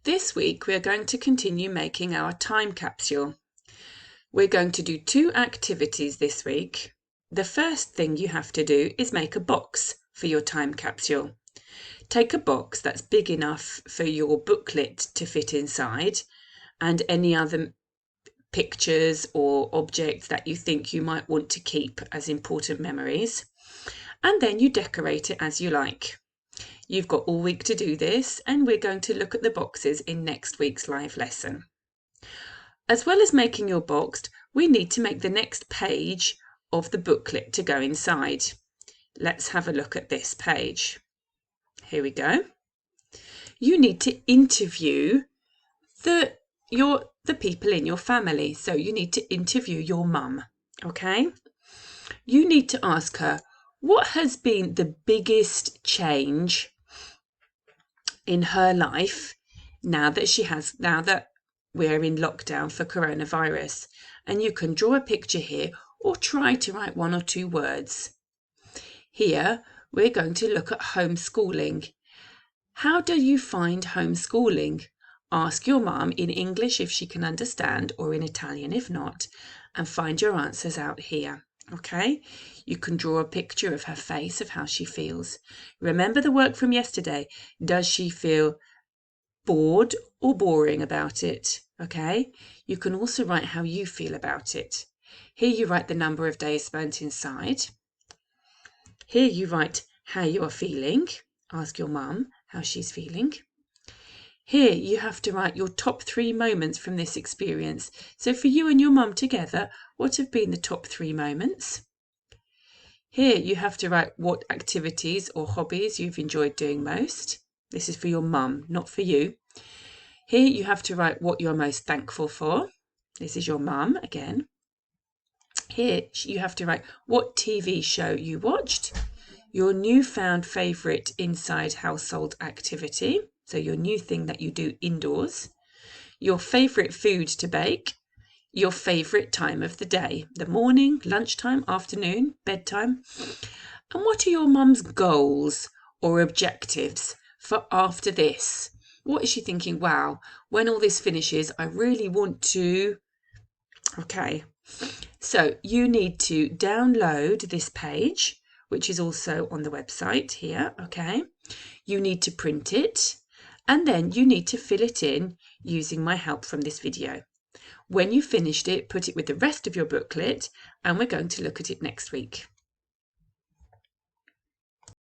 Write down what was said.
This week we are going to continue making our time capsule. We're going to do 2 activities this week. The first thing you have to do is make a box for your time capsule. Take a box that's big enough for your booklet to fit inside and any other pictures or objects that you think you might want to keep as important memories. And then you decorate it as you like. You've got all week to do this, and we're going to look at the boxes in next week's live lesson. As well as making your box, we need to make the next page of the booklet to go inside. Let's have a look at this page. Here we go. You need to interview the people in your family. So you need to interview your mum, okay? You need to ask her, what has been the biggest change in her life now that we're in lockdown for coronavirus? And you can draw a picture here or try to write 1 or 2 words. Here we're going to look at homeschooling. How do you find homeschooling? Ask your mum in English if she can understand, or in Italian if not, and find your answers out here. Okay, you can draw a picture of her face, of how she feels. Remember the work from yesterday. Does she feel bored or boring about it? Okay, you can also write how you feel about it. Here you write the number of days spent inside. Here you write how you are feeling. Ask your mum how she's feeling. Here you have to write your top 3 moments from this experience. So for you and your mum together, what have been the top 3 moments? Here you have to write what activities or hobbies you've enjoyed doing most. This is for your mum, not for you. Here you have to write what you're most thankful for. This is your mum again. Here you have to write what TV show you watched, your newfound favourite inside household activity. So your new thing that you do indoors, your favourite food to bake, your favourite time of the day, the morning, lunchtime, afternoon, bedtime. And what are your mum's goals or objectives for after this? What is she thinking? Wow, when all this finishes, I really want to... Okay, so you need to download this page, which is also on the website here, okay? You need to print it. And then you need to fill it in using my help from this video. When you've finished it, put it with the rest of your booklet, and we're going to look at it next week.